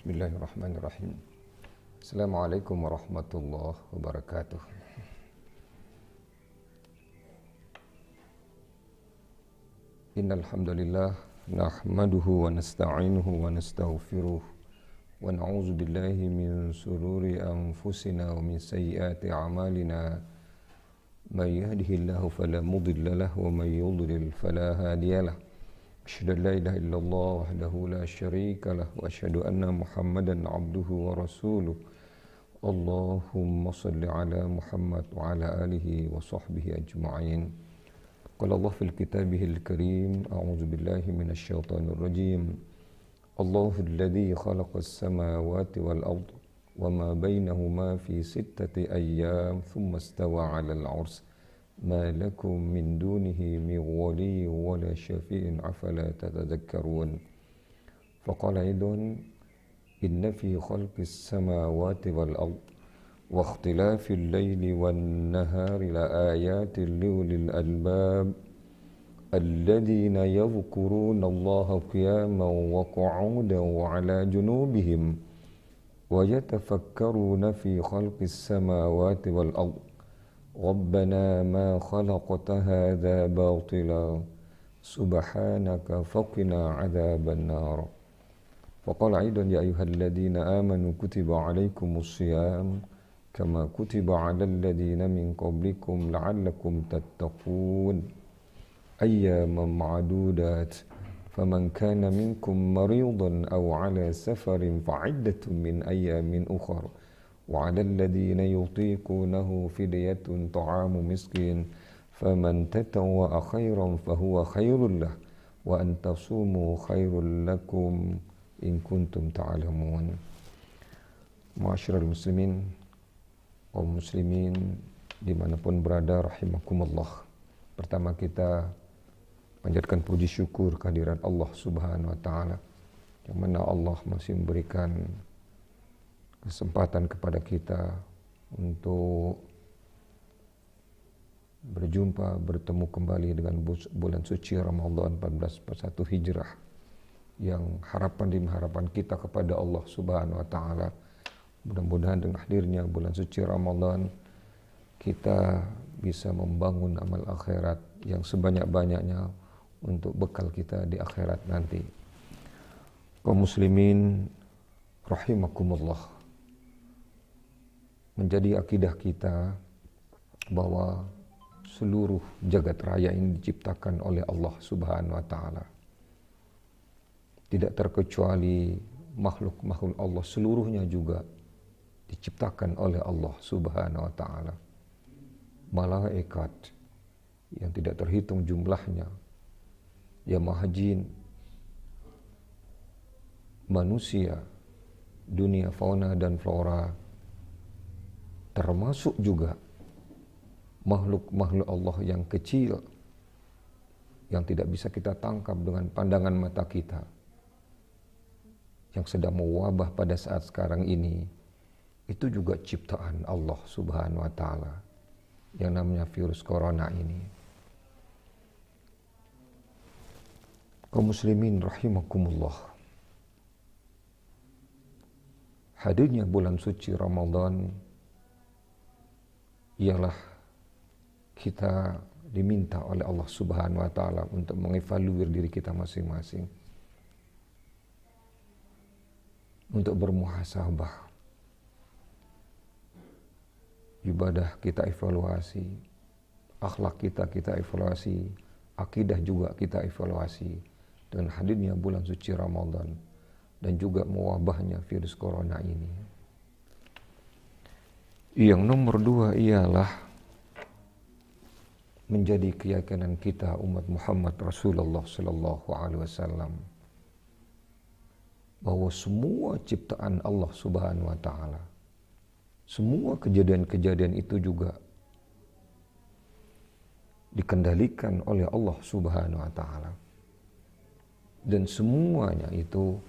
Bismillahirrahmanirrahim. Assalamualaikum warahmatullahi wabarakatuh. Innal hamdalillah nahmaduhu wa nasta'inuhu wa nastaghfiruh wa na'udzu billahi min shururi anfusina wa min sayyiati a'malina. May yahdihillahu fala mudilla lahu wa may yudlil fala hadiya lahu. Asyhadu an la ilaha illallah wahdahu la syarika lah wa asyhadu anna Muhammadan abduhu wa rasuluh. Allahumma salli ala Muhammad wa ala alihi wa sahbihi ajma'in. Qala Allah fil kitabihil karim, a'udzu billahi minasy syaithanir rajim. Allahu alladzi khalaqas samawati wal ard wa ma bainahuma fi sittati ayyam thumma istawa 'alal 'arsy. ما لكم من دونه من ولي ولا شفيع أفلا تتذكرون. فقال أيضا إن في خلق السماوات والأرض واختلاف الليل والنهار لآيات لأولي الألباب الذين يذكرون الله قياما وقعودا وعلى جنوبهم ويتفكرون في خلق السماوات والأرض ربنا ما خلقت هذا باطلا سبحانك فقنا عذاب النار. وقال أيضا يا أيها الذين آمنوا كتب عليكم الصيام كما كتب على الذين من قبلكم لعلكم تتقون أياما معدودات فمن كان منكم مريضا أو على سفر فعدة من أيام أخر وعلى الذين يطيقونه فدية طعام مسكين فمن تطوع خيرا فهو خير له وأن تصوموا خير لكم إن كنتم تعلمون. Ma'asyiral muslimin, kaum muslimin dimanapun berada, rahimakumullah. Pertama kita panjatkan puji syukur kehadirat Allah Subhanahu wa taala, yang mana Allah masih memberikan kesempatan kepada kita untuk bertemu kembali dengan bulan suci Ramadan 1441 Hijrah, yang harapan demi harapan kita kepada Allah Subhanahu wa taala, mudah-mudahan dengan hadirnya bulan suci Ramadan kita bisa membangun amal akhirat yang sebanyak-banyaknya untuk bekal kita di akhirat nanti. Kaum muslimin rahimakumullah, menjadi akidah kita bahwa seluruh jagat raya ini diciptakan oleh Allah Subhanahu wa taala. Tidak terkecuali makhluk-makhluk Allah, seluruhnya juga diciptakan oleh Allah Subhanahu wa taala. Malaikat yang tidak terhitung jumlahnya, jamaah jin, manusia, dunia fauna dan flora, termasuk juga makhluk-makhluk Allah yang kecil yang tidak bisa kita tangkap dengan pandangan mata kita, yang sedang mewabah pada saat sekarang ini, itu juga ciptaan Allah Subhanahu wa taala, yang namanya virus corona ini. Kaum muslimin rahimakumullah, hadirnya bulan suci Ramadan ialah kita diminta oleh Allah Subhanahu wa taala untuk mengevaluasi diri kita masing-masing, untuk bermuhasabah. Ibadah kita evaluasi, akhlak kita evaluasi, akidah juga kita evaluasi dengan hadirnya bulan suci Ramadan dan juga mewabahnya virus corona ini. Yang nomor dua ialah menjadi keyakinan kita umat Muhammad Rasulullah sallallahu alaihi wasallam bahwa semua ciptaan Allah Subhanahu wa taala, semua kejadian-kejadian itu juga dikendalikan oleh Allah Subhanahu wa taala, dan semuanya itu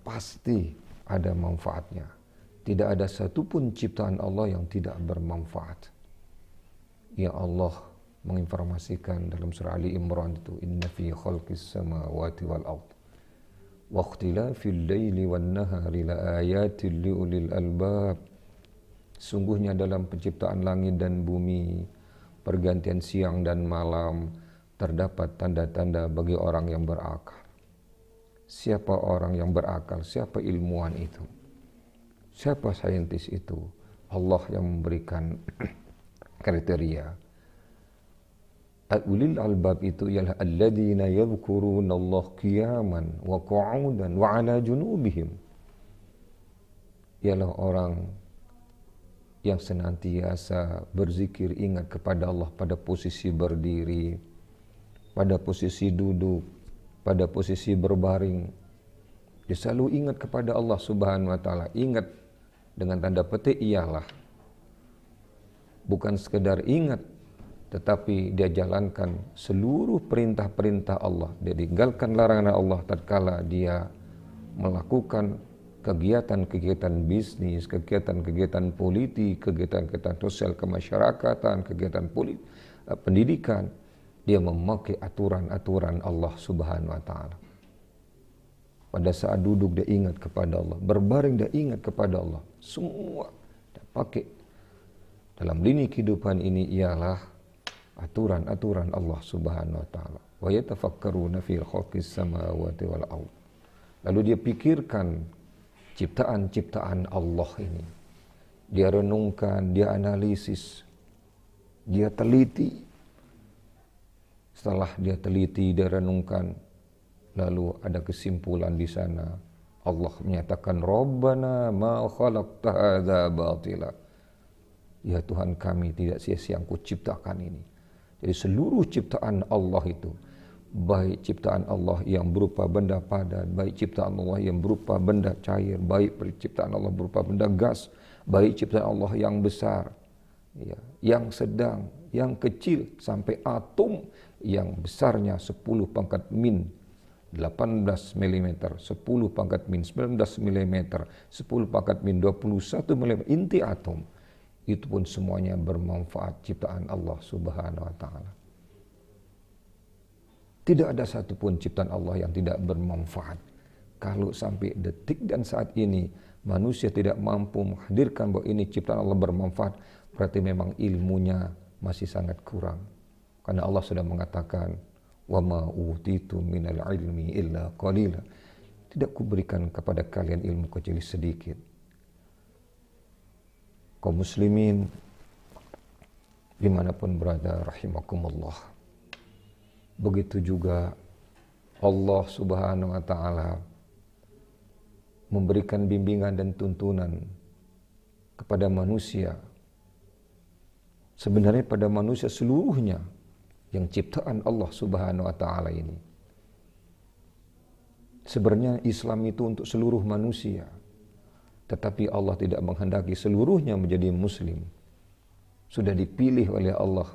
pasti ada manfaatnya. Tidak ada satupun ciptaan Allah yang tidak bermanfaat. Ya Allah menginformasikan dalam surah Ali Imran itu, inna fi khalqis samawati wal ard wa ikhtilafil laili wan nahari laayatil liulil albab. Sungguhnya dalam penciptaan langit dan bumi, pergantian siang dan malam, terdapat tanda-tanda bagi orang yang berakal. Siapa orang yang berakal? Siapa ilmuwan itu? Siapa saintis itu? Allah yang memberikan kriteria. Ulil albab itu ialah alladzina yadhkuruna Allah qiyaman wa qu'udan wa ala junubihim. Ialah orang yang senantiasa berzikir, ingat kepada Allah pada posisi berdiri, pada posisi duduk, pada posisi berbaring. Dia selalu ingat kepada Allah Subhanahu wa taala. Ingat dengan tanda petik ialah bukan sekedar ingat, tetapi dia jalankan seluruh perintah-perintah Allah. Dia tinggalkan larangan Allah tatkala dia melakukan kegiatan-kegiatan bisnis, kegiatan-kegiatan politik, kegiatan-kegiatan sosial kemasyarakatan, kegiatan pendidikan. Dia memakai aturan-aturan Allah Subhanahu wa taala. Pada saat duduk dia ingat kepada Allah, berbaring dia ingat kepada Allah. Semua dia pakai dalam lini kehidupan ini ialah aturan-aturan Allah Subhanahu wa taala. Wa yatafakkaruna fi khalqis samawati wal ardh. Lalu dia pikirkan ciptaan-ciptaan Allah ini. Dia renungkan, dia analisis, dia teliti. Setelah dia teliti, dia renungkan, lalu ada kesimpulan di sana. Allah menyatakan, Rabbana ma khalaqta hadza batila. Ya Tuhan kami, tidak sia-sia Engkau ciptakan ini. Jadi seluruh ciptaan Allah itu, baik ciptaan Allah yang berupa benda padat, baik ciptaan Allah yang berupa benda cair, baik ciptaan Allah berupa benda gas, baik ciptaan Allah yang besar, ya, yang sedang, yang kecil, sampai atom yang besarnya 10 pangkat min 18 mm, 10 pangkat min 19 mm, 10 pangkat min 21 mm, inti atom. Itu pun semuanya bermanfaat ciptaan Allah Subhanahu wa taala. Tidak ada satupun ciptaan Allah yang tidak bermanfaat. Kalau sampai detik dan saat ini manusia tidak mampu menghadirkan bahwa ini ciptaan Allah bermanfaat, berarti memang ilmunya masih sangat kurang. Karena Allah sudah mengatakan, "Wa ma utitu minal ilmi illa qalila." Tidak kuberikan kepada kalian ilmu kecuali sedikit. Kaum muslimin dimanapun berada, rahimakumullah. Begitu juga Allah Subhanahu wa taala memberikan bimbingan dan tuntunan kepada manusia. Sebenarnya pada manusia seluruhnya yang ciptaan Allah Subhanahu wa taala ini. Sebenarnya Islam itu untuk seluruh manusia. Tetapi Allah tidak menghendaki seluruhnya menjadi muslim. Sudah dipilih oleh Allah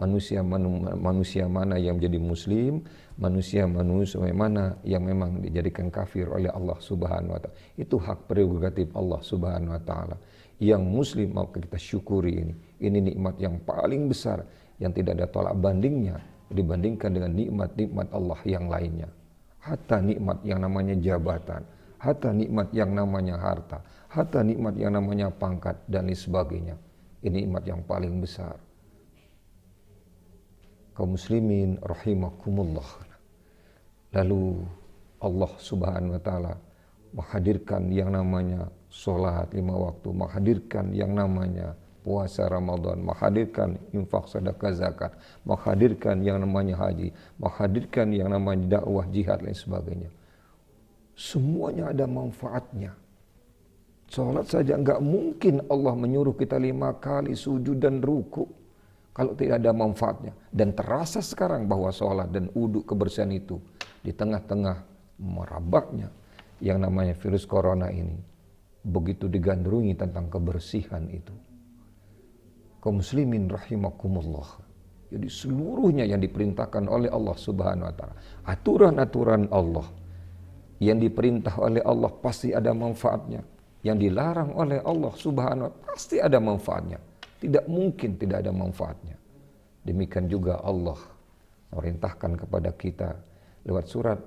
manusia mana yang menjadi muslim, manusia mana yang memang dijadikan kafir oleh Allah Subhanahu wa taala. Itu hak prerogatif Allah Subhanahu wa taala. Yang muslim mau kita syukuri ini. Ini nikmat yang paling besar yang tidak ada tolak bandingnya dibandingkan dengan nikmat-nikmat Allah yang lainnya. Hatta nikmat yang namanya jabatan, hatta nikmat yang namanya harta, hatta nikmat yang namanya pangkat dan lain sebagainya. Ini nikmat yang paling besar. Kaum muslimin rahimakumullah. Lalu Allah Subhanahu wa taala menghadirkan yang namanya salat 5 waktu, menghadirkan yang namanya puasa Ramadan, menghadirkan infak sedekah zakat, menghadirkan yang namanya haji, menghadirkan yang namanya dakwah jihad dan sebagainya. Semuanya ada manfaatnya. Salat saja enggak mungkin Allah menyuruh kita 5 kali sujud dan ruku kalau tidak ada manfaatnya. Dan terasa sekarang bahwa sholat dan uduk kebersihan itu di tengah-tengah merabaknya yang namanya virus corona ini, begitu digandrungi tentang kebersihan itu. Kaum muslimin rahimakumullah. Jadi seluruhnya yang diperintahkan oleh Allah Subhanahu wa taala, aturan-aturan Allah yang diperintah oleh Allah pasti ada manfaatnya. Yang dilarang oleh Allah Subhanahu wa taala pasti ada manfaatnya. Tidak mungkin tidak ada manfaatnya. Demikian juga Allah merintahkan kepada kita lewat surat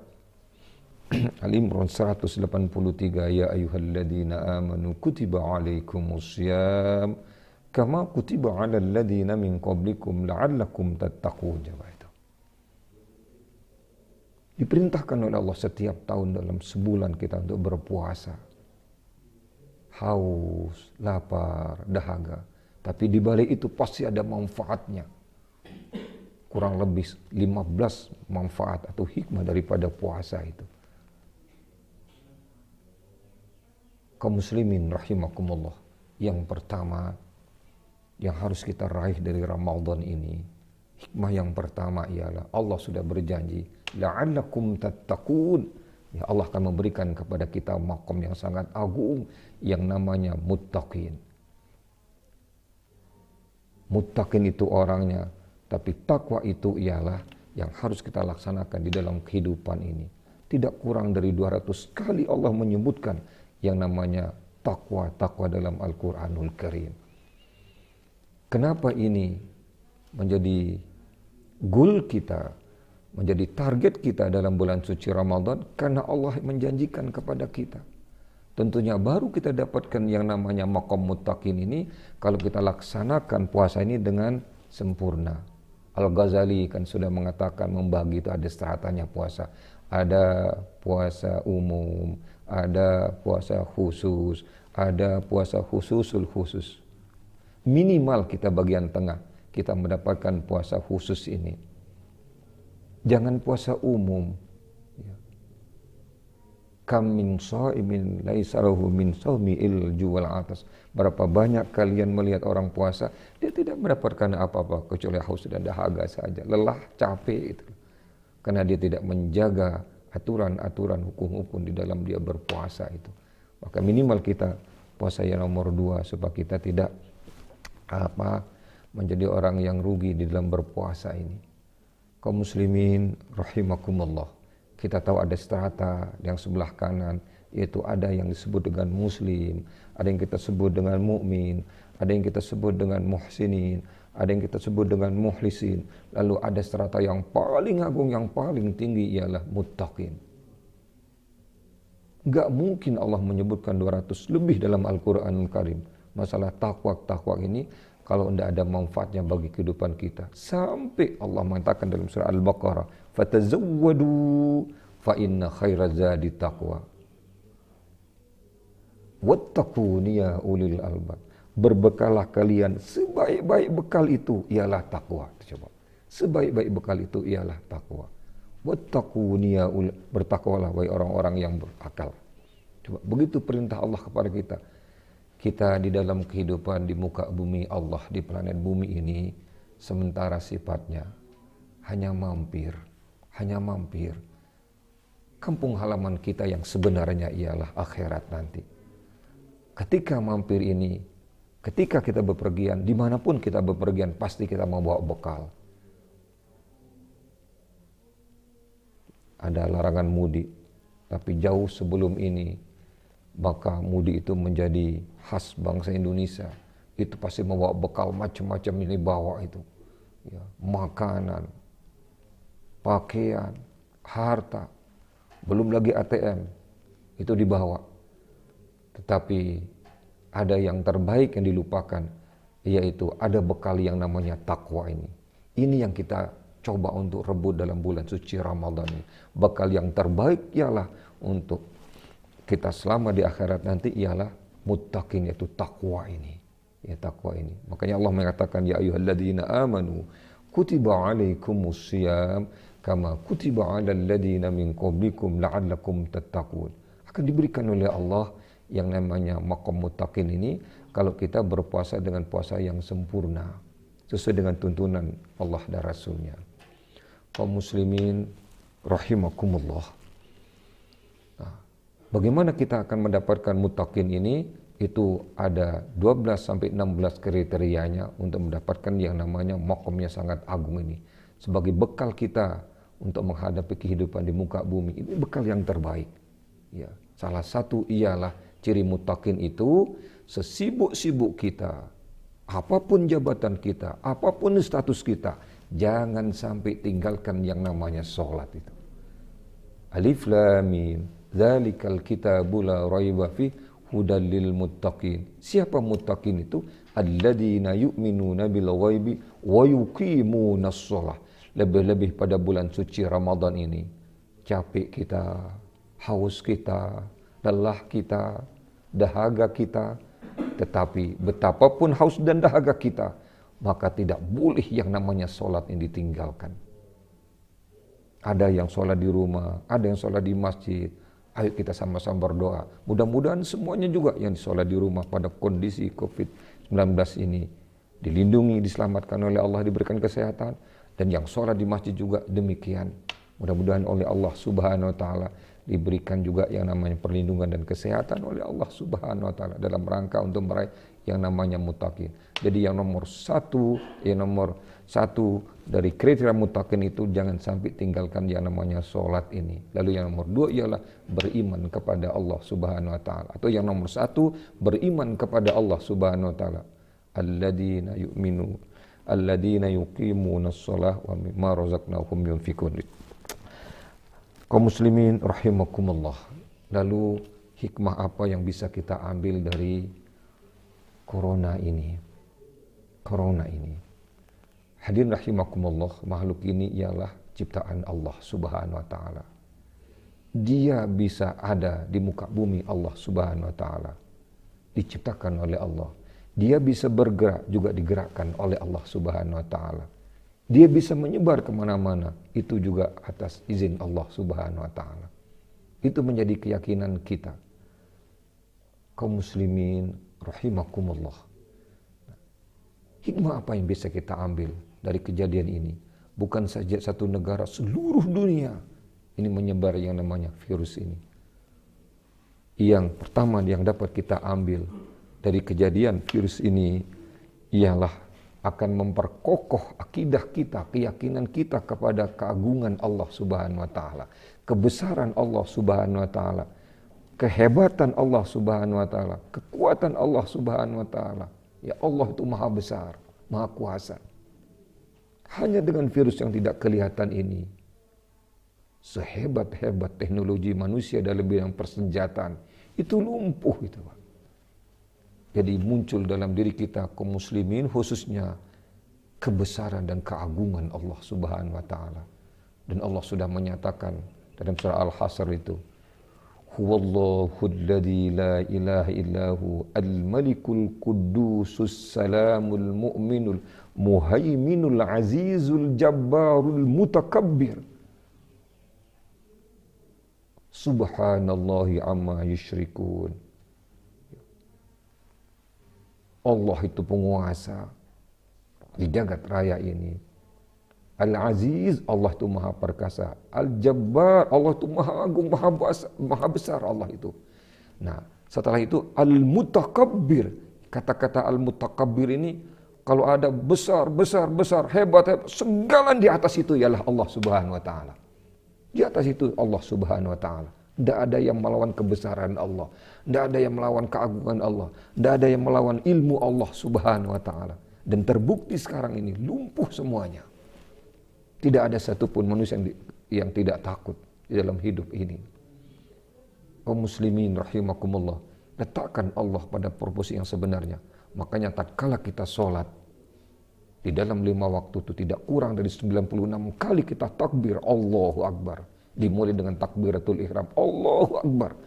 Al-Imran 183, ya ayyuhalladzina amanu kutiba alaikumussyam kama kutiba alal ladzina min qablikum la'allakum tattaqun. Diperintahkan oleh Allah setiap tahun dalam sebulan kita untuk berpuasa. Haus, lapar, dahaga. Tapi di balik itu pasti ada manfaatnya. Kurang lebih 15 manfaat atau hikmah daripada puasa itu. Kaum muslimin rahimakumullah. Yang pertama yang harus kita raih dari Ramadan ini, hikmah yang pertama ialah Allah sudah berjanji, la'allakum tattaqun. Ya, Allah akan memberikan kepada kita makom yang sangat agung yang namanya muttaqin. Muttaqin itu orangnya, tapi takwa itu ialah yang harus kita laksanakan di dalam kehidupan ini. Tidak kurang dari 200 kali Allah menyebutkan yang namanya takwa dalam Al-Quranul Karim. Kenapa ini menjadi goal kita, menjadi target kita dalam bulan suci Ramadan? Karena Allah menjanjikan kepada kita. Tentunya baru kita dapatkan yang namanya maqam muttaqin ini kalau kita laksanakan puasa ini dengan sempurna. Al-Ghazali kan sudah mengatakan membagi itu ada stratanya puasa. Ada puasa umum, ada puasa khusus, ada puasa khususul khusus. Minimal kita bagian tengah, kita mendapatkan puasa khusus ini. Jangan puasa umum. Kam min shaimin laisa lahu min shaumi il juwal atas. Berapa banyak kalian melihat orang puasa, dia tidak mendapatkan apa-apa kecuali haus dan dahaga saja, lelah, capek itu. Karena dia tidak menjaga aturan-aturan hukum-hukum di dalam dia berpuasa itu. Maka minimal kita puasa yang nomor 2 supaya kita tidak menjadi orang yang rugi di dalam berpuasa ini. Kaum muslimin rahimakumullah. Kita tahu ada strata yang sebelah kanan, yaitu ada yang disebut dengan muslim, ada yang kita sebut dengan mukmin, ada yang kita sebut dengan muhsinin, ada yang kita sebut dengan muhlisin. Lalu ada strata yang paling agung, yang paling tinggi ialah muttaqin. Gak mungkin Allah menyebutkan 200 lebih dalam Al-Quranul Karim. Masalah takwa ini kalau tidak ada manfaatnya bagi kehidupan kita. Sampai Allah mengatakan dalam surah Al-Baqarah, fatazawwadu fa inna khairaz zadi taqwa. Wattaquni ya ulil albab. Berbekalah kalian, sebaik-baik bekal itu ialah takwa. Coba. Sebaik-baik bekal itu ialah takwa. Wattaquni ya ulil, bertakwalah wahai orang-orang yang berakal. Coba, begitu perintah Allah kepada kita. Kita di dalam kehidupan di muka bumi Allah, di planet bumi ini, sementara sifatnya hanya mampir. Kampung halaman kita yang sebenarnya ialah akhirat nanti. Ketika mampir ini, ketika kita bepergian, dimanapun kita bepergian, pasti kita membawa bekal. Ada larangan mudik, tapi jauh sebelum ini, maka mudik itu menjadi khas bangsa Indonesia. Itu pasti membawa bekal macam-macam ini bawa itu. Ya, makanan, pakaian, harta, belum lagi ATM, itu dibawa. Tetapi ada yang terbaik yang dilupakan, yaitu ada bekal yang namanya takwa ini. Ini yang kita coba untuk rebut dalam bulan suci Ramadan ini. Bekal yang terbaik ialah untuk kita selama di akhirat nanti ialah muttaqin, yaitu takwa ini. Ya, takwa ini. Makanya Allah mengatakan, ya ayyuhalladzina amanu kutiba alaikumussyam kama kutiba alal ladzina min qablikum la'allakum tattaqun. Akan diberikan oleh Allah yang namanya maqam muttaqin ini kalau kita berpuasa dengan puasa yang sempurna sesuai dengan tuntunan Allah dan Rasulnya. Kaum muslimin rahimakumullah. Nah, bagaimana kita akan mendapatkan muttaqin ini? Itu ada 12 sampai 16 kriterianya untuk mendapatkan yang namanya maqamnya sangat agung ini. Sebagai bekal kita untuk menghadapi kehidupan di muka bumi. Ini bekal yang terbaik. Ya, salah satu ialah ciri muttaqin itu sesibuk-sibuk kita, apapun jabatan kita, apapun status kita, jangan sampai tinggalkan yang namanya sholat itu. Alif Lam Mim. Dzalikal kitabu la raiba fih hudal lil muttaqin. Siapa muttaqin itu? Alladzina yu'minuna bil ghaibi wa yuqimunas shalah. Lebih-lebih pada bulan suci Ramadan ini, capek kita, haus kita, lelah kita, dahaga kita, tetapi betapapun haus dan dahaga kita, maka tidak boleh yang namanya sholat yang ditinggalkan. Ada yang sholat di rumah, ada yang sholat di masjid. Ayo kita sama-sama berdoa. Mudah-mudahan semuanya juga yang sholat di rumah pada kondisi COVID-19 ini dilindungi, diselamatkan oleh Allah, diberikan kesehatan. Dan yang sholat di masjid juga demikian. Mudah-mudahan oleh Allah Subhanahu wa Ta'ala diberikan juga yang namanya perlindungan dan kesehatan oleh Allah Subhanahu wa Ta'ala dalam rangka untuk meraih yang namanya muttaqin. Jadi yang nomor satu dari kriteria muttaqin itu jangan sampai tinggalkan yang namanya sholat ini. Lalu yang nomor dua ialah beriman kepada Allah Subhanahu wa Ta'ala. Atau yang nomor satu beriman kepada Allah Subhanahu wa Ta'ala. Alladzina yuqimunas shalah wa mimma razaqnahum yunfikun. Kaum muslimin rahimakumullah. Lalu hikmah apa yang bisa kita ambil dari corona ini? Hadirin rahimakumullah, makhluk ini ialah ciptaan Allah Subhanahu wa Ta'ala. Dia bisa ada di muka bumi Allah Subhanahu wa Ta'ala, diciptakan oleh Allah. Dia bisa bergerak, juga digerakkan oleh Allah Subhanahu wa Ta'ala. Dia bisa menyebar kemana-mana, itu juga atas izin Allah Subhanahu wa Ta'ala. Itu menjadi keyakinan kita. Kaum muslimin rahimakumullah. Hikmah apa yang bisa kita ambil dari kejadian ini? Bukan saja satu negara, seluruh dunia ini menyebar yang namanya virus ini. Yang pertama yang dapat kita ambil dari kejadian virus ini ialah akan memperkokoh akidah kita, keyakinan kita kepada keagungan Allah Subhanahu wa Ta'ala, kebesaran Allah Subhanahu wa Ta'ala, kehebatan Allah Subhanahu wa Ta'ala, kekuatan Allah Subhanahu wa Ta'ala. Ya, Allah itu maha besar, maha kuasa. Hanya dengan virus yang tidak kelihatan ini, sehebat-hebat teknologi manusia dalam bidang persenjataan, itu lumpuh itu, Pak. Jadi muncul dalam diri kita kaum muslimin khususnya kebesaran dan keagungan Allah Subhanahu wa Ta'ala. Dan Allah sudah menyatakan dalam surah Al-Hasr itu, Huwallahu alladzi la ilaha illahu al-malikul quddusus salamul mu'minul muhaiminul azizul jabbarul mutakabbir. Subhanallahi amma yusyrikun. Allah itu penguasa di jagat raya ini. Al-Aziz, Allah itu maha perkasa. Al-Jabbar, Allah itu maha agung, maha besar Allah itu. Nah, setelah itu Al-Mutakabbir. Kata-kata Al-Mutakabbir ini, kalau ada besar, hebat, segala di atas itu ialah Allah Subhanahu wa Ta'ala. Di atas itu Allah Subhanahu wa Ta'ala. Tidak ada yang melawan kebesaran Allah. Tidak ada yang melawan keagungan Allah. Tidak ada yang melawan ilmu Allah Subhanahu wa Ta'ala. Dan terbukti sekarang ini lumpuh semuanya. Tidak ada satupun manusia yang tidak takut di dalam hidup ini. Kaum muslimin rahimakumullah, letakkan Allah pada proporsi yang sebenarnya. Makanya tatkala kita sholat, di dalam 5 waktu itu tidak kurang dari 96 kali kita takbir Allahu Akbar. Dimulai dengan takbiratul ihram, Allahu Akbar.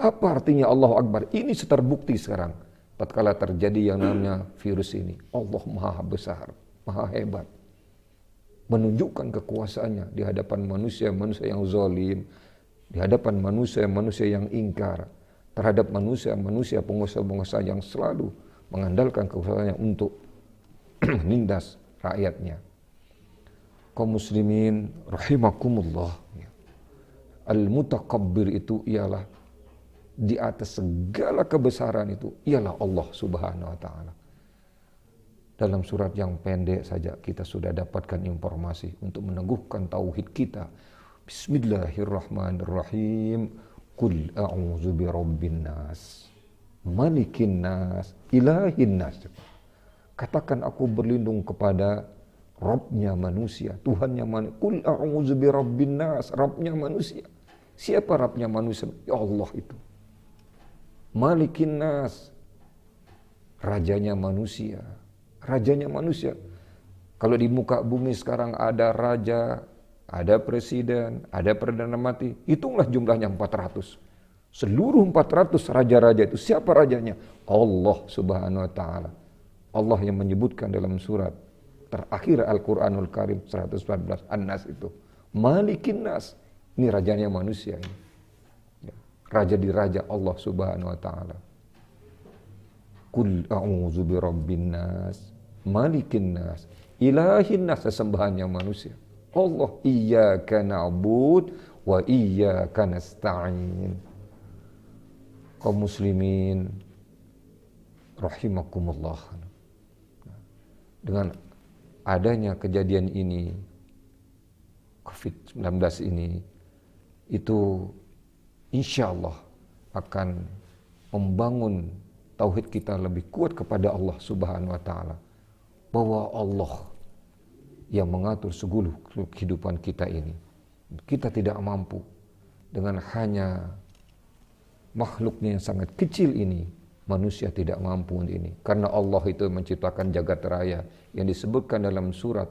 Apa artinya Allahu Akbar? Ini terbukti sekarang. Tatkala terjadi yang namanya virus ini, Allah maha besar, maha hebat. Menunjukkan kekuasaannya di hadapan manusia-manusia yang zalim, di hadapan manusia-manusia yang ingkar, terhadap manusia-manusia pengusaha-pengusaha yang selalu mengandalkan kekuasaannya untuk menindas rakyatnya. Kaum muslimin rahimakumullah. Al-Mutakabbir itu ialah di atas segala kebesaran itu ialah Allah Subhanahu wa Ta'ala. Dalam surat yang pendek saja kita sudah dapatkan informasi untuk meneguhkan tauhid kita. Bismillahirrahmanirrahim. Qul a'udzu birabbin nas, malikin nas, ilahin nas. Katakan aku berlindung kepada Rabbnya manusia, Tuhannya manusia. Qul a'udzu birabbin nas, Rabbnya manusia. Siapa Rabbnya manusia? Ya Allah itu. Malikin nas, rajanya manusia. Rajanya manusia. Kalau di muka bumi sekarang ada raja, ada presiden, ada perdana menteri, hitunglah jumlahnya 400. Seluruh 400 raja-raja itu, siapa rajanya? Allah Subhanahu wa Ta'ala. Allah yang menyebutkan dalam surat terakhir Al-Quranul Karim 114 An-Nas itu. Malikin nas, ini rajanya manusia ini. Raja di raja Allah Subhanahu wa Ta'ala. Qul a'udzu birabbin nas, malikin nas, ilahin nas, sesembahannya manusia. Allah, iyyaka na'bud wa iyyaka nasta'in. Kaum muslimin rahimakumullah. Dengan adanya kejadian ini, COVID-19 ini, itu insya Allah akan membangun tauhid kita lebih kuat kepada Allah Subhanahu wa Ta'ala, bahwa Allah yang mengatur seluruh kehidupan kita ini. Kita tidak mampu dengan hanya makhluknya yang sangat kecil ini. Manusia tidak mampu ini, karena Allah itu menciptakan jagat raya yang disebutkan dalam surat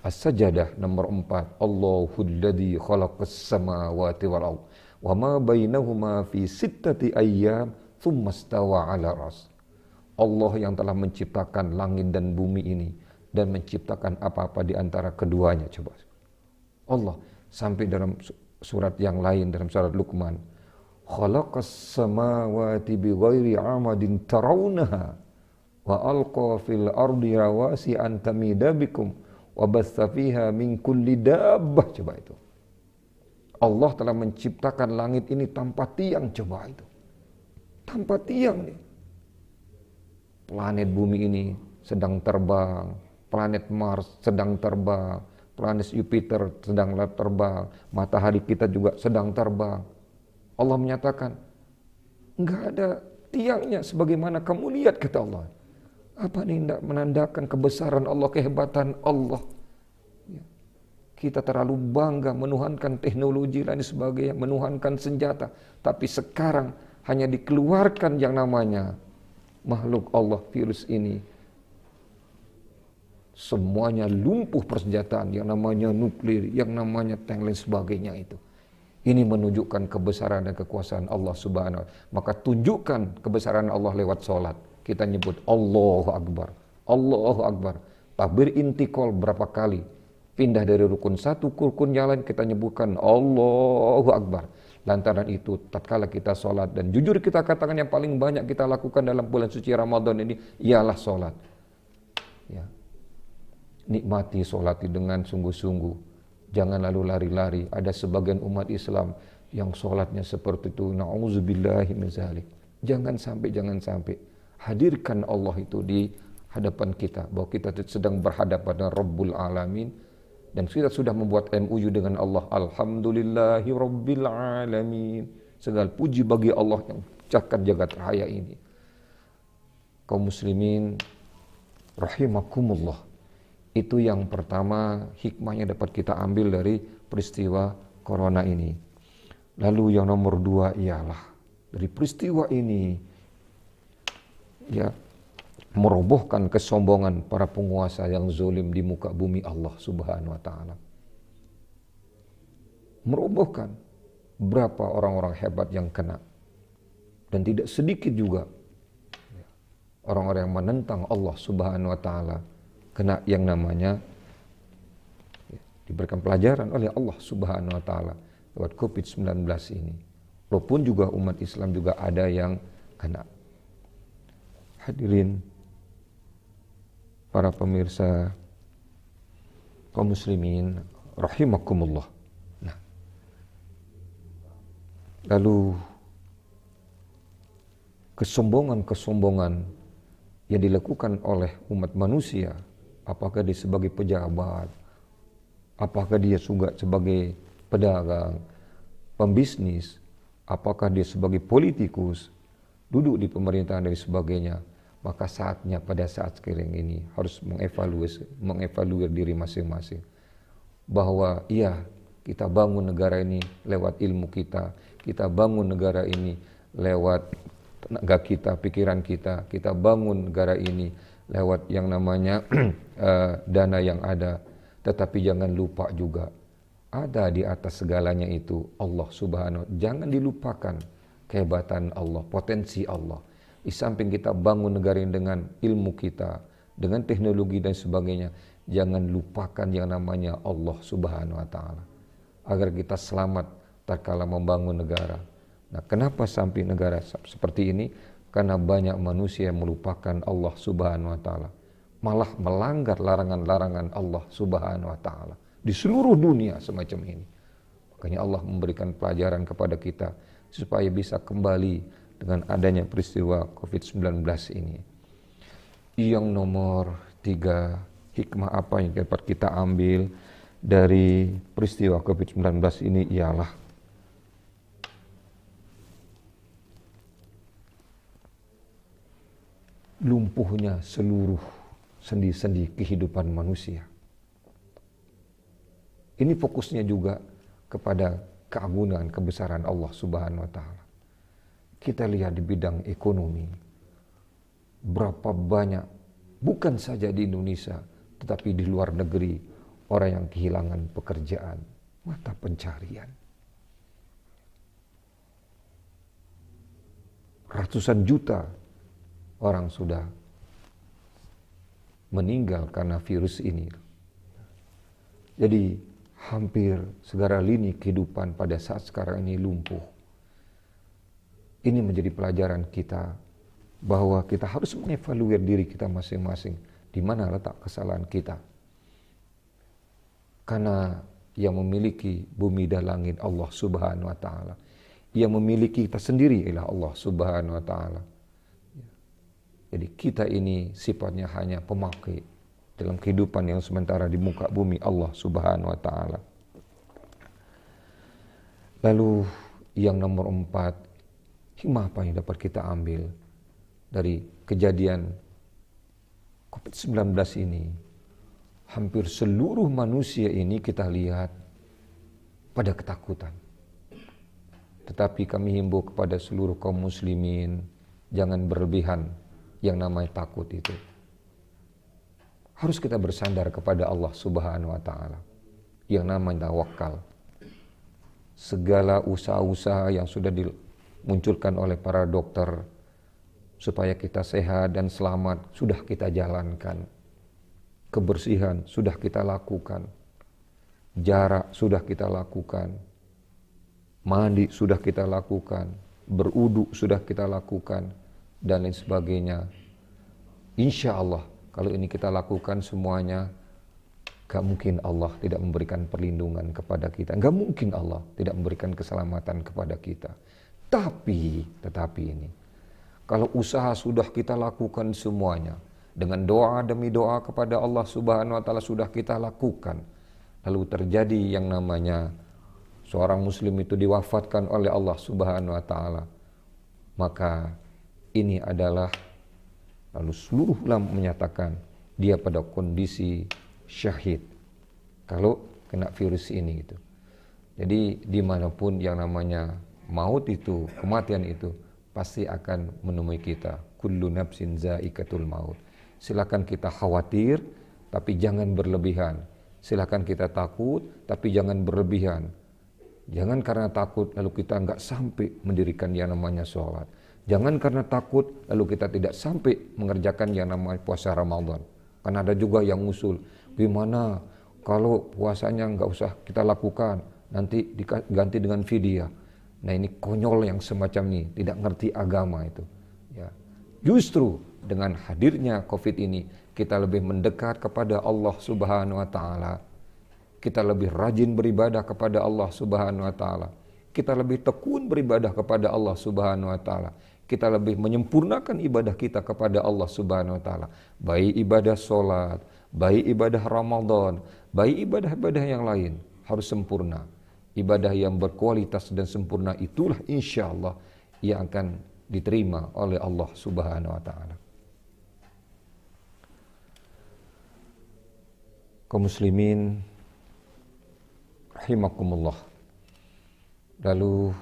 As-Sajdah nomor 4. Allahul ladzi khalaqas samawati wal ardh wa ma bainahuma fi sittati ayyam tsumma stawa 'ala ras. Allah yang telah menciptakan langit dan bumi ini dan menciptakan apa-apa di antara keduanya. Coba. Allah sampai dalam surat yang lain, dalam surat Luqman, khalaqas samawati bighairi 'amadin tarawunaha wa alqa fil ardi rawasi an tamida bikum wa bassa fiha min kulli dabbah. Coba itu. Allah telah menciptakan langit ini tanpa tiang. Coba itu. Tanpa tiang nih. Planet bumi ini sedang terbang, planet Mars sedang terbang, planet Jupiter sedang terbang, matahari kita juga sedang terbang. Allah menyatakan, enggak ada tiangnya sebagaimana kamu lihat, kata Allah. Apa ini tidak menandakan kebesaran Allah, kehebatan Allah? Ya. Kita terlalu bangga menuhankan teknologi dan sebagainya, menuhankan senjata. Tapi sekarang hanya dikeluarkan yang namanya makhluk Allah, virus ini. Semuanya lumpuh persenjataan, yang namanya nuklir, yang namanya tank dan sebagainya itu. Ini menunjukkan kebesaran dan kekuasaan Allah Subhanahu wa Ta'ala. Maka tunjukkan kebesaran Allah lewat sholat. Kita nyebut Allahu Akbar, Allahu Akbar. Takbir intikal berapa kali? Pindah dari rukun satu ke rukun yang lain, kita nyebutkan Allahu Akbar. Lantaran itu, tatkala kita sholat, dan jujur kita katakan yang paling banyak kita lakukan dalam bulan suci Ramadan ini, ialah sholat. Ya. Nikmati sholat dengan sungguh-sungguh. Jangan lalu lari-lari. Ada sebagian umat Islam yang sholatnya seperti itu. Na'udzubillahi min dzalik. Jangan sampai. Hadirkan Allah itu di hadapan kita, bahwa kita sedang berhadapan dengan Rabbul Alamin, dan kita sudah membuat MOU dengan Allah. Alhamdulillahi Rabbil Alamin. Segala puji bagi Allah yang menciptakan jagat raya ini. Kaum muslimin rahimakumullah. Itu yang pertama, hikmahnya dapat kita ambil dari peristiwa corona ini. Lalu yang nomor 2 ialah dari peristiwa ini, ya, merobohkan kesombongan para penguasa yang zalim di muka bumi Allah Subhanahu wa Ta'ala. Merobohkan. Berapa orang-orang hebat yang kena, dan tidak sedikit juga orang-orang yang menentang Allah Subhanahu wa Ta'ala kena yang namanya, ya, diberikan pelajaran oleh Allah Subhanahu wa Ta'ala lewat COVID-19 ini. Walaupun juga umat Islam juga ada yang kena. Hadirin para pemirsa kaum muslimin rahimakumullah. Nah, lalu kesombongan yang dilakukan oleh umat manusia, apakah dia sebagai pejabat, apakah dia juga sebagai pedagang, pembisnis, apakah dia sebagai politikus, duduk di pemerintahan dan sebagainya, maka saatnya pada saat sekarang ini harus mengevaluasi diri masing-masing. Bahwa iya, Kita bangun negara ini lewat ilmu kita. Kita bangun negara ini lewat tenaga kita, pikiran kita. Kita bangun negara ini lewat yang namanya dana yang ada. Tetapi jangan lupa juga, ada di atas segalanya itu Allah Subhanahu wa ta'ala. Jangan dilupakan kehebatan Allah, potensi Allah. Di samping kita bangun negara ini dengan ilmu kita, dengan teknologi dan sebagainya, jangan lupakan yang namanya Allah Subhanahu wa ta'ala. Agar kita selamat tatkala membangun negara. Nah, kenapa sampai negara seperti ini? Karena banyak manusia yang melupakan Allah Subhanahu wa ta'ala. Malah melanggar larangan-larangan Allah Subhanahu wa ta'ala. Di seluruh dunia semacam ini. Makanya Allah memberikan pelajaran kepada kita supaya bisa kembali dengan adanya peristiwa COVID-19 ini. Yang nomor 3, hikmah apa yang dapat kita ambil dari peristiwa COVID-19 ini ialah lumpuhnya seluruh sendi-sendi kehidupan manusia. Ini fokusnya juga kepada keagungan, kebesaran Allah Subhanahu wa ta'ala. Kita lihat di bidang ekonomi, berapa banyak, bukan saja di Indonesia, tetapi di luar negeri, orang yang kehilangan pekerjaan, mata pencarian. Ratusan juta orang sudah meninggal karena virus ini. Jadi hampir segala lini kehidupan pada saat sekarang ini lumpuh. Ini menjadi pelajaran kita bahwa kita harus mengevaluasi diri kita masing-masing. Di mana letak kesalahan kita. Karena yang memiliki bumi dan langit Allah Subhanahu wa ta'ala. Yang memiliki kita sendiri ialah Allah Subhanahu wa ta'ala. Jadi kita ini sifatnya hanya pemakai dalam kehidupan yang sementara di muka bumi Allah Subhanahu wa ta'ala. Lalu yang nomor 4, hikmah apa yang dapat kita ambil dari kejadian COVID-19 ini? Hampir seluruh manusia ini kita lihat pada ketakutan. Tetapi kami himbau kepada seluruh kaum muslimin, jangan berlebihan yang namanya takut itu. Harus kita bersandar kepada Allah Subhanahu wa ta'ala, yang namanya tawakal. Segala usaha-usaha yang sudah dimunculkan oleh para dokter supaya kita sehat dan selamat sudah kita jalankan. Kebersihan sudah kita lakukan. Jarak sudah kita lakukan. Mandi sudah kita lakukan. Berudu sudah kita lakukan. Dan lain sebagainya. Insya Allah kalau ini kita lakukan semuanya, gak mungkin Allah tidak memberikan perlindungan kepada kita. Gak mungkin Allah tidak memberikan keselamatan kepada kita. Tetapi ini, kalau usaha sudah kita lakukan semuanya, dengan doa demi doa kepada Allah Subhanahu wa ta'ala sudah kita lakukan, lalu terjadi yang namanya seorang muslim itu diwafatkan oleh Allah Subhanahu wa ta'ala, maka ini adalah, lalu seluruh ulama menyatakan dia pada kondisi syahid kalau kena virus ini gitu. Jadi dimanapun yang namanya maut itu, kematian itu pasti akan menemui kita. Kullu nafsin za'iqatul maut. Silakan kita khawatir, tapi jangan berlebihan. Silakan kita takut, tapi jangan berlebihan. Jangan karena takut lalu kita enggak sampai mendirikan yang namanya sholat. Jangan karena takut lalu kita tidak sampai mengerjakan yang namanya puasa Ramadan. Karena ada juga yang usul, gimana kalau puasanya enggak usah kita lakukan, nanti diganti dengan fidyah. Nah ini konyol yang semacam ini, tidak ngerti agama itu. Ya. Justru dengan hadirnya COVID ini, kita lebih mendekat kepada Allah Subhanahu wa ta'ala. Kita lebih rajin beribadah kepada Allah Subhanahu wa ta'ala. Kita lebih tekun beribadah kepada Allah Subhanahu wa ta'ala. Kita lebih menyempurnakan ibadah kita kepada Allah Subhanahu wa ta'ala. Baik ibadah sholat, baik ibadah Ramadan, baik ibadah-ibadah yang lain harus sempurna. Ibadah yang berkualitas dan sempurna itulah insya Allah yang akan diterima oleh Allah Subhanahu wa ta'ala. Kaum muslimin rahimakumullah. Lalu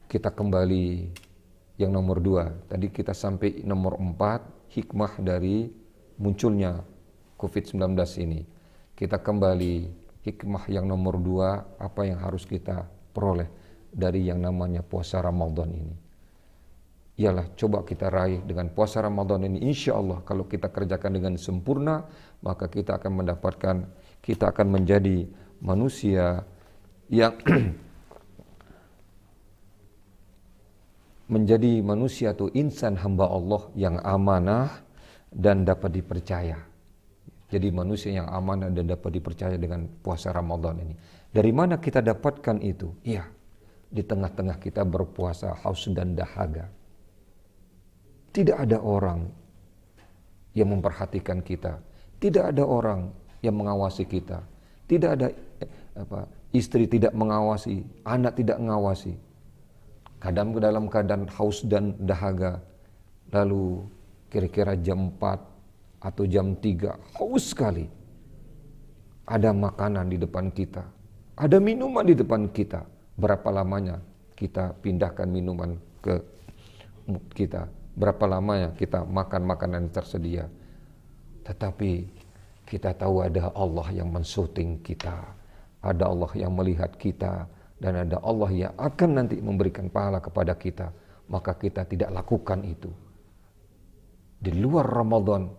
kita kembali yang nomor 2. Tadi kita sampai nomor 4, hikmah dari munculnya COVID-19 ini. Kita kembali hikmah yang nomor 2, apa yang harus kita peroleh dari yang namanya puasa Ramadan ini. Ialah coba kita raih dengan puasa Ramadan ini. Insya Allah kalau kita kerjakan dengan sempurna, maka kita akan mendapatkan, kita akan menjadi manusia yang menjadi manusia atau insan hamba Allah yang amanah dan dapat dipercaya. Jadi manusia yang amanah dan dapat dipercaya dengan puasa Ramadan ini. Dari mana kita dapatkan itu? Iya, di tengah-tengah kita berpuasa haus dan dahaga. Tidak ada orang yang memperhatikan kita. Tidak ada orang yang mengawasi kita. Tidak ada istri tidak mengawasi, anak tidak mengawasi. Kadang dalam keadaan haus dan dahaga. Lalu kira-kira jam 4 atau jam 3, haus sekali. Ada makanan di depan kita. Ada minuman di depan kita. Berapa lamanya kita pindahkan minuman ke mulut kita? Berapa lamanya kita makan makanan yang tersedia? Tetapi kita tahu ada Allah yang mensyuting kita. Ada Allah yang melihat kita. Dan ada Allah yang akan nanti memberikan pahala kepada kita. Maka kita tidak lakukan itu. Di luar Ramadan,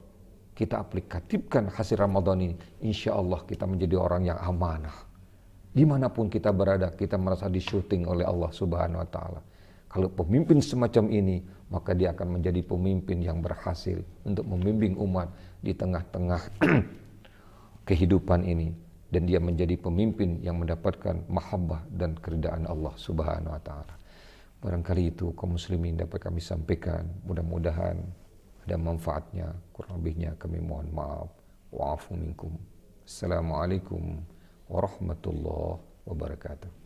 kita aplikatifkan hasil Ramadan ini. Insya Allah kita menjadi orang yang amanah. Dimanapun kita berada, kita merasa disyuting oleh Allah Subhanahu Wa Taala. Kalau pemimpin semacam ini, maka dia akan menjadi pemimpin yang berhasil untuk membimbing umat di tengah-tengah kehidupan ini. Dan dia menjadi pemimpin yang mendapatkan mahabbah dan keridaan Allah Subhanahu Wa Taala. Barangkali itu kaum muslimin dapat kami sampaikan. Mudah-mudahan ada manfaatnya. Kurang lebihnya kami mohon maaf. Wa'afu minkum. Assalamualaikum warahmatullahi wabarakatuh.